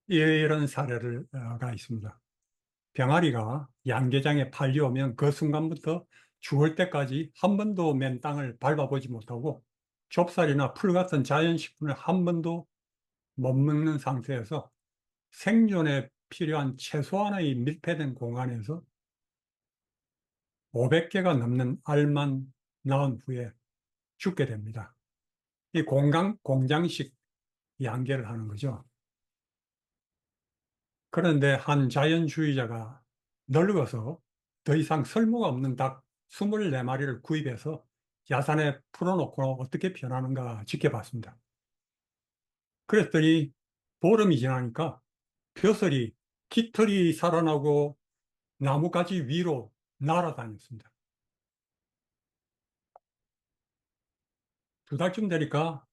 이런 사례가 있습니다. 병아리가 양계장에 팔려오면 그 순간부터 죽을 때까지 한 번도 맨 땅을 밟아보지 못하고 좁쌀이나 풀 같은 자연식품을 한 번도 못 먹는 상태에서 생존에 필요한 최소한의 밀폐된 공간에서 500개가 넘는 알만 낳은 후에 죽게 됩니다. 이 공장식 양계를 하는 거죠. 그런데 한 자연주의자가 늙어서 더 이상 쓸모가 없는 닭 24마리를 구입해서 야산에 풀어놓고 어떻게 변하는가 지켜봤습니다. 그랬더니 보름이 지나니까 벼슬이 깃털이 살아나고 나뭇가지 위로 날아다녔습니다. 두 달쯤 되니까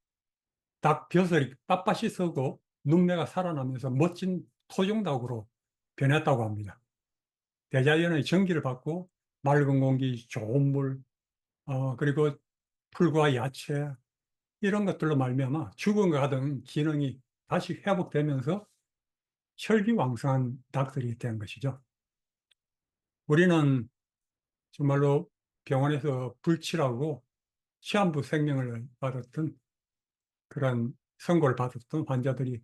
닭 벼슬이 빳빳이 서고 눈매가 살아나면서 멋진 토종닭으로 변했다고 합니다. 대자연의 전기를 받고 맑은 공기, 좋은 물, 그리고 풀과 야채 이런 것들로 말미암아 죽은 것 같은 기능이 다시 회복되면서 혈기왕성한 닭들이 된 것이죠. 우리는 정말로 병원에서 불치라고 시한부 생명을 받았던 그런 선고를 받았던 환자들이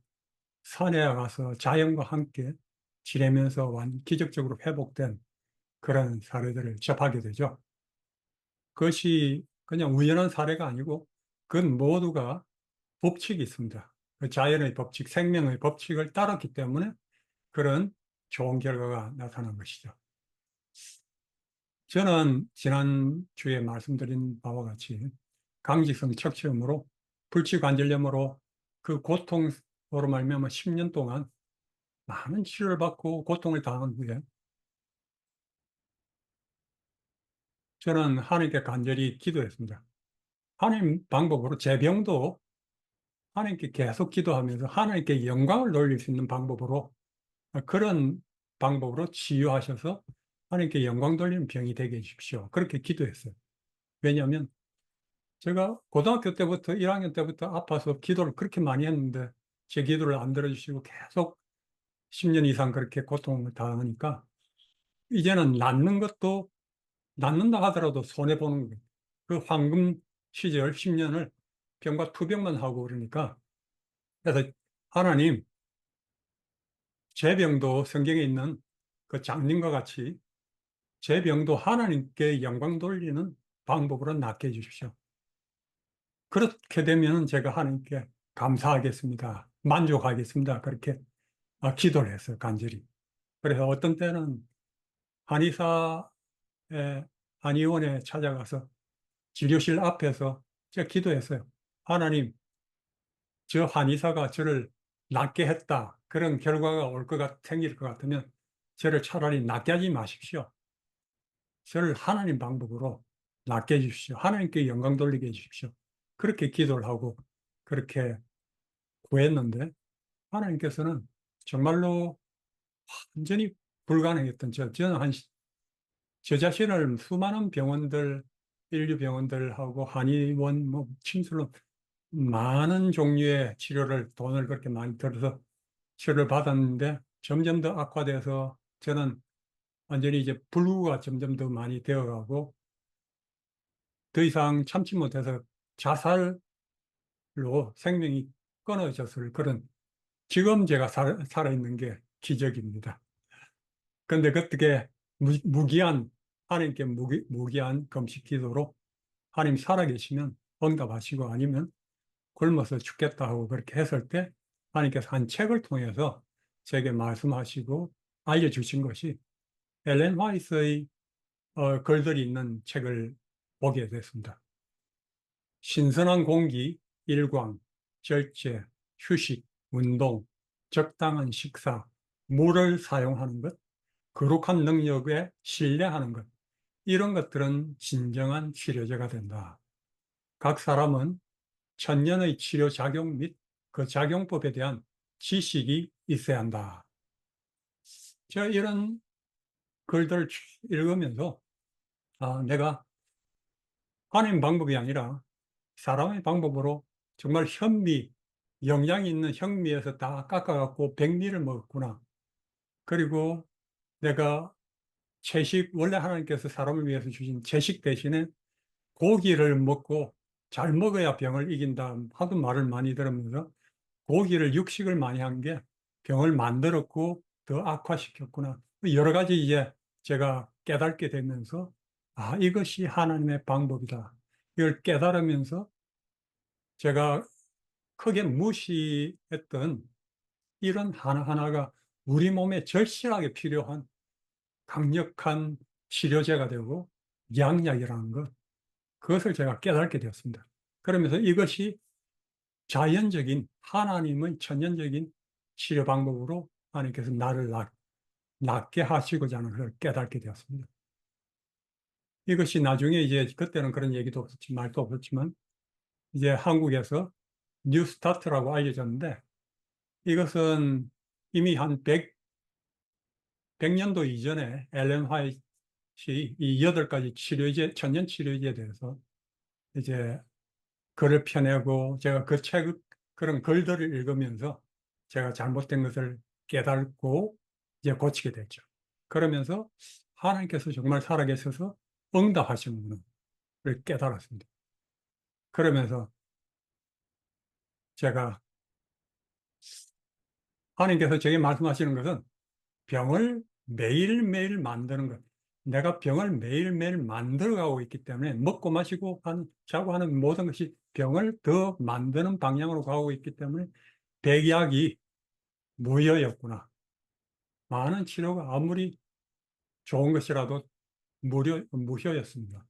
산에 가서 자연과 함께 지내면서 기적적으로 회복된 그런 사례들을 접하게 되죠. 그것이 그냥 우연한 사례가 아니고 그건 모두가 법칙이 있습니다. 그 자연의 법칙, 생명의 법칙을 따랐기 때문에 그런 좋은 결과가 나타난 것이죠. 저는 지난주에 말씀드린 바와 같이 강직성 척추염으로 불치관절염으로 그 고통으로 말미암아 10년 동안 많은 치료를 받고 고통을 당한 후에 저는 하나님께 간절히 기도했습니다. 하나님 방법으로 제 병도 하나님께 계속 기도하면서 하나님께 영광을 돌릴 수 있는 방법으로 그런 방법으로 치유하셔서 하나님께 영광 돌리는 병이 되게 해주십시오. 그렇게 기도했어요. 왜냐하면 제가 고등학교 때부터 1학년 때부터 아파서 기도를 그렇게 많이 했는데 제 기도를 안 들어주시고 계속 10년 이상 그렇게 고통을 당하니까 이제는 낫는다 하더라도 손해보는 거예요. 그 황금 시절 10년을 병과 투병만 하고 그러니까 그래서 하나님 제 병도 성경에 있는 그 장님과 같이 제 병도 하나님께 영광 돌리는 방법으로 낫게 해주십시오. 그렇게 되면 제가 하나님께 감사하겠습니다. 만족하겠습니다. 그렇게 기도를 했어요. 간절히. 그래서 어떤 때는 한의사의 한의원에 찾아가서 진료실 앞에서 제가 기도했어요. 하나님, 저 한의사가 저를 낫게 했다. 그런 결과가 생길 것 같으면 저를 차라리 낫게 하지 마십시오. 저를 하나님 방법으로 낫게 해주십시오. 하나님께 영광 돌리게 해주십시오. 그렇게 기도를 하고 그렇게 구했는데 하나님께서는 정말로 완전히 불가능했던 저는 저 자신을 수많은 병원들, 인류 병원들하고 한의원, 뭐, 침술로 많은 종류의 치료를 돈을 그렇게 많이 들어서 치료를 받았는데 점점 더 악화돼서 저는 완전히 이제 불구가 점점 더 많이 되어가고 더 이상 참지 못해서 자살로 생명이 끊어졌을 그런 지금 제가 살아있는 게 기적입니다. 그런데 그때 무기한 하나님께 무기한 금식 기도로 하나님 살아계시면 응답하시고 아니면 굶어서 죽겠다 하고 그렇게 했을 때 하나님께서 한 책을 통해서 제게 말씀하시고 알려주신 것이 엘렌 화이트의 글들이 있는 책을 보게 됐습니다. 신선한 공기, 일광, 절제, 휴식, 운동, 적당한 식사, 물을 사용하는 것, 거룩한 능력에 신뢰하는 것, 이런 것들은 진정한 치료제가 된다. 각 사람은 천년의 치료 작용 및 그 작용법에 대한 지식이 있어야 한다. 제가 이런 글들을 읽으면서 내가 하나님 방법이 아니라 사람의 방법으로 정말 영양이 있는 현미에서 다 깎아갖고 백미를 먹었구나. 그리고 내가 원래 하나님께서 사람을 위해서 주신 채식 대신에 고기를 먹고 잘 먹어야 병을 이긴다 하도 말을 많이 들으면서 고기를 육식을 많이 한 게 병을 만들었고 더 악화시켰구나. 여러 가지 이제 제가 깨닫게 되면서 이것이 하나님의 방법이다. 이걸 깨달으면서 제가 크게 무시했던 이런 하나하나가 우리 몸에 절실하게 필요한 강력한 치료제가 되고 양약이라는 것, 그것을 제가 깨닫게 되었습니다. 그러면서 이것이 자연적인 하나님의 천연적인 치료 방법으로 하나님께서 나를 낫게 하시고자 하는 것을 깨닫게 되었습니다. 이것이 나중에 이제 그때는 그런 얘기도 없었지 말도 없었지만 이제 한국에서 뉴스타트라고 알려졌는데 이것은 이미 한 100년도 이전에 엘렌 화이트이 이 8가지 천연 치료제에 대해서 이제 글을 펴내고 제가 그런 글들을 읽으면서 제가 잘못된 것을 깨닫고 이제 고치게 됐죠. 그러면서 하나님께서 정말 살아계셔서 응답하시는구나 를 깨달았습니다. 그러면서 제가 하나님께서 제게 말씀하시는 것은 병을 매일매일 만드는 것. 내가 병을 매일매일 만들어가고 있기 때문에 먹고 마시고 자고 하는 모든 것이 병을 더 만드는 방향으로 가고 있기 때문에 백약이 무효였구나. 많은 치료가 아무리 좋은 것이라도 무효였습니다.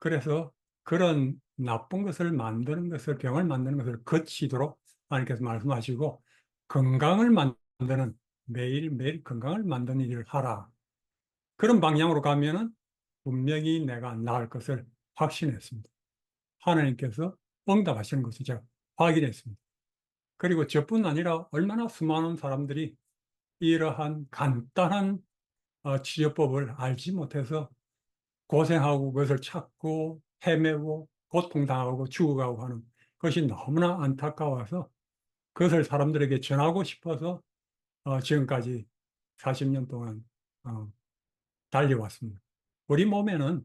그래서 그런 나쁜 것을 만드는 것을, 병을 만드는 것을 거치도록 하나님께서 말씀하시고 건강을 만드는 매일매일 건강을 만드는 일을 하라. 그런 방향으로 가면은 분명히 내가 나을 것을 확신했습니다. 하나님께서 응답하시는 것을 제가 확인했습니다. 그리고 저뿐 아니라 얼마나 수많은 사람들이 이러한 간단한 치료법을 알지 못해서 고생하고 그것을 찾고 헤매고 고통당하고 죽어가고 하는 것이 너무나 안타까워서 그것을 사람들에게 전하고 싶어서 지금까지 40년 동안 달려왔습니다. 우리 몸에는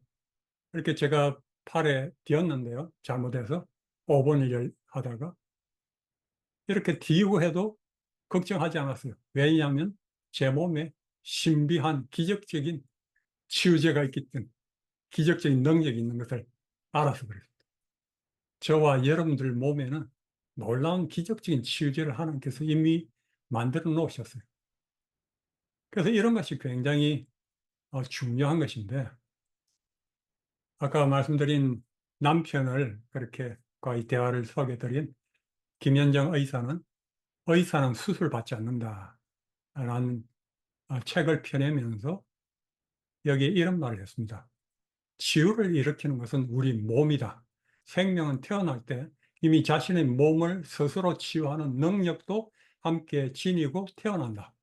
이렇게 제가 팔에 뒤었는데요. 잘못해서 5번 일을 하다가 이렇게 뒤고 해도 걱정하지 않았어요. 왜냐하면 제 몸에 신비한 기적적인 치유제가 있기 때문에 기적적인 능력이 있는 것을 알아서 그랬습니다. 저와 여러분들 몸에는 놀라운 기적적인 치유제를 하나님께서 이미 만들어 놓으셨어요. 그래서 이런 것이 굉장히 중요한 것인데 아까 말씀드린 남편을 그렇게 거의 대화를 소개드린 김현정 의사는 수술 받지 않는다라는 책을 펴내면서 여기에 이런 말을 했습니다. 치유를 일으키는 것은 우리 몸이다. 생명은 태어날 때 이미 자신의 몸을 스스로 치유하는 능력도 함께 지니고 태어난다.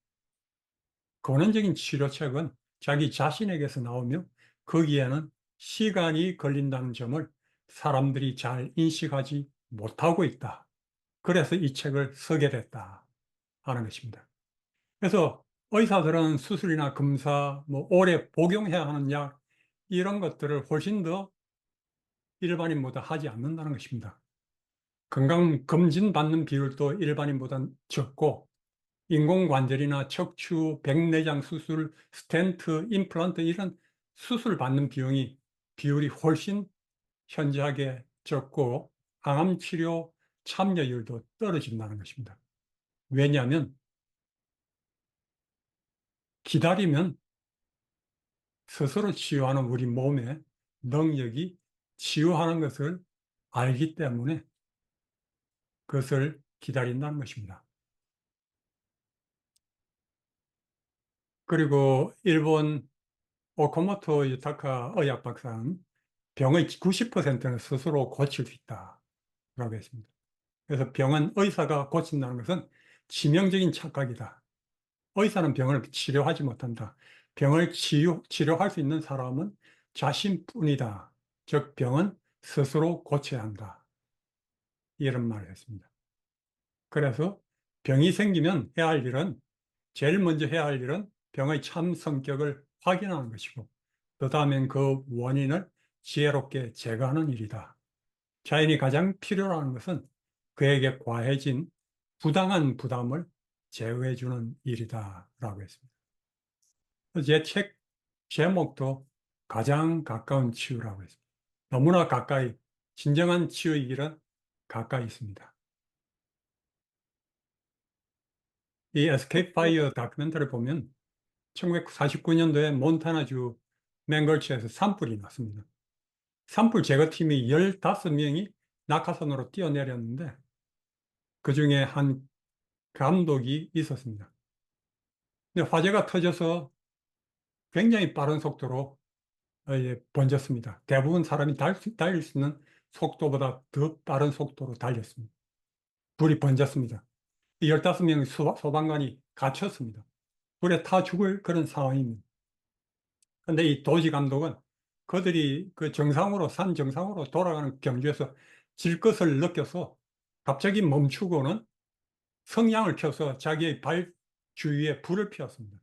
근원적인 치료책은 자기 자신에게서 나오며 거기에는 시간이 걸린다는 점을 사람들이 잘 인식하지 못하고 있다. 그래서 이 책을 쓰게 됐다 하는 것입니다. 그래서 의사들은 수술이나 검사, 오래 복용해야 하는 약, 이런 것들을 훨씬 더 일반인보다 하지 않는다는 것입니다. 건강검진 받는 비율도 일반인보다 적고, 인공관절이나 척추, 백내장 수술, 스텐트, 임플란트 이런 수술 받는 비율이 훨씬 현저하게 적고, 항암 치료 참여율도 떨어진다는 것입니다. 왜냐하면 기다리면 스스로 치유하는 우리 몸의 능력이 치유하는 것을 알기 때문에 그것을 기다린다는 것입니다. 그리고 일본 오카모토 유타카 의학 박사는 병의 90%는 스스로 고칠 수 있다라고 했습니다. 그래서 병은 의사가 고친다는 것은 치명적인 착각이다. 의사는 병을 치료하지 못한다. 병을 치료할 수 있는 사람은 자신뿐이다. 즉 병은 스스로 고쳐야 한다. 이런 말을 했습니다. 그래서 병이 생기면 제일 먼저 해야 할 일은 병의 참 성격을 확인하는 것이고, 그 다음엔 그 원인을 지혜롭게 제거하는 일이다. 자연이 가장 필요로 하는 것은 그에게 과해진 부당한 부담을 제어해 주는 일이다 라고 했습니다. 제 책 제목도 가장 가까운 치유라고 했습니다. 너무나 가까이, 진정한 치유의 길은 가까이 있습니다. 이 에스케이프 파이어 다큐멘터리를 보면 1949년도에 몬타나주 맹걸치에서 산불이 났습니다. 산불 제거팀이 15명이 낙하산으로 뛰어내렸는데 그중에 한 감독이 있었습니다. 근데 화재가 터져서 굉장히 빠른 속도로 번졌습니다. 대부분 사람이 달릴 수 있는 속도보다 더 빠른 속도로 달렸습니다. 불이 번졌습니다. 이 15명의 소방관이 갇혔습니다. 불에 타 죽을 그런 상황입니다. 근데 이 도지 감독은 그들이 산 정상으로 돌아가는 경주에서 질 것을 느껴서 갑자기 멈추고는 성냥을 켜서 자기의 발 주위에 불을 피웠습니다.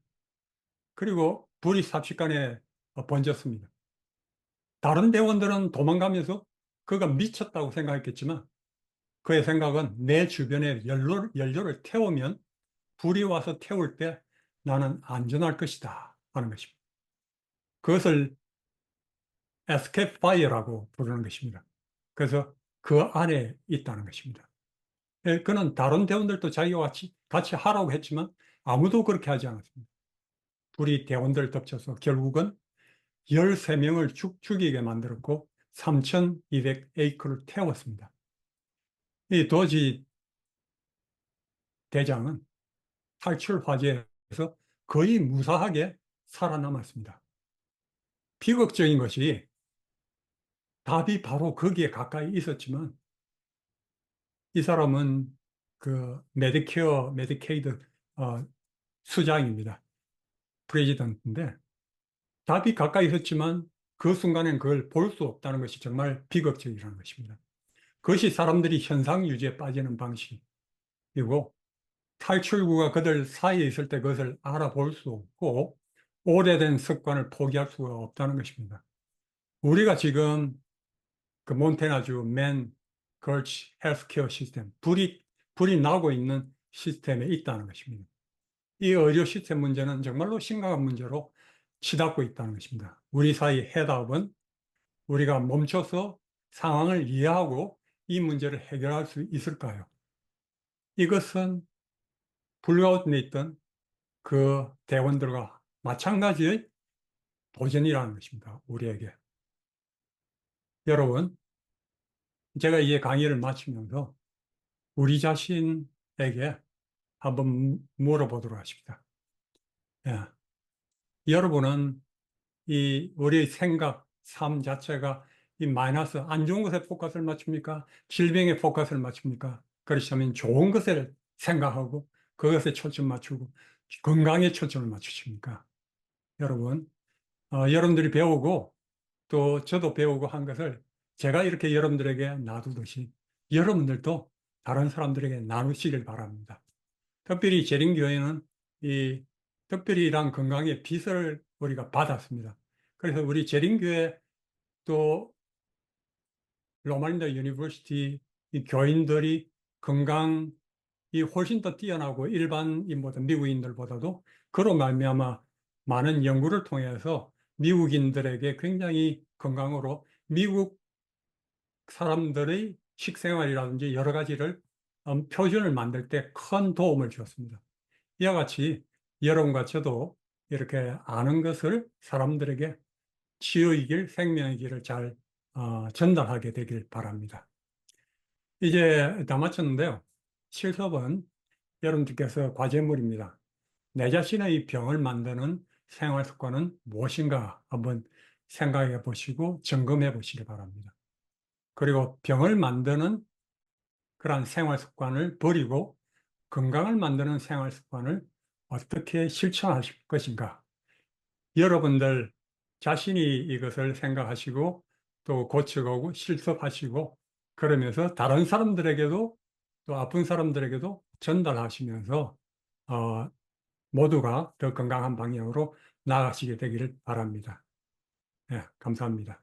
그리고 불이 삽시간에 번졌습니다. 다른 대원들은 도망가면서 그가 미쳤다고 생각했겠지만 그의 생각은 내 주변에 연료를 태우면 불이 와서 태울 때 나는 안전할 것이다 하는 것입니다. 그것을 에스케이프 파이어라고 부르는 것입니다. 그래서 그 안에 있다는 것입니다. 그는 다른 대원들도 자기와 같이 하라고 했지만 아무도 그렇게 하지 않았습니다. 불이 대원들을 덮쳐서 결국은 13명을 죽이게 만들었고 3,200에이크를 태웠습니다. 이 도지 대장은 탈출 화재에서 거의 무사하게 살아남았습니다. 비극적인 것이 답이 바로 거기에 가까이 있었지만 이 사람은 메디케어, 메디케이드 수장입니다. 프레지던트인데 답이 가까이 있었지만 그 순간엔 그걸 볼 수 없다는 것이 정말 비극적이라는 것입니다. 그것이 사람들이 현상 유지에 빠지는 방식이고 탈출구가 그들 사이에 있을 때 그것을 알아볼 수 없고 오래된 습관을 포기할 수가 없다는 것입니다. 우리가 지금 그 몬태나주 맨 걸치 헬스케어 시스템, 불이 나고 있는 시스템에 있다는 것입니다. 이 의료 시스템 문제는 정말로 심각한 문제로 치닫고 있다는 것입니다. 우리 사이 해답은 우리가 멈춰서 상황을 이해하고 이 문제를 해결할 수 있을까요? 이것은 불가운데 있던 그 대원들과 마찬가지의 도전이라는 것입니다. 우리에게. 여러분, 제가 이 강의를 마치면서 우리 자신에게 한번 물어보도록 하십니다. 예. 여러분은 우리 생각, 삶 자체가 이 마이너스, 안 좋은 것에 포커스를 맞춥니까? 질병에 포커스를 맞춥니까? 그렇다면 좋은 것을 생각하고 그것에 초점 맞추고 건강에 초점을 맞추십니까? 여러분, 여러분들이 배우고 또 저도 배우고 한 것을 제가 이렇게 여러분들에게 놔두듯이 여러분들도 다른 사람들에게 나누시길 바랍니다. 특별히 재림교회는 이 특별히란 건강의 빚을 우리가 받았습니다. 그래서 우리 재림교회 또 로마린다 유니버시티 이 교인들이 건강이 훨씬 더 뛰어나고 일반인보다 미국인들보다도 그로 말미암아 많은 연구를 통해서 미국인들에게 굉장히 건강으로 미국 사람들의 식생활이라든지 여러 가지를 표준을 만들 때 큰 도움을 주었습니다. 이와 같이 여러분과 저도 이렇게 아는 것을 사람들에게 치유의 길, 생명의 길을 잘 전달하게 되길 바랍니다. 이제 다 마쳤는데요. 실습은 여러분들께서 과제물입니다. 내 자신의 병을 만드는 생활 습관은 무엇인가 한번 생각해 보시고 점검해 보시기 바랍니다. 그리고 병을 만드는 그러한 생활 습관을 버리고 건강을 만드는 생활 습관을 어떻게 실천하실 것인가. 여러분들 자신이 이것을 생각하시고 또 고쳐가고 실습하시고 그러면서 다른 사람들에게도 또 아픈 사람들에게도 전달하시면서 어, 모두가 더 건강한 방향으로 나아가시게 되기를 바랍니다. 네, 감사합니다.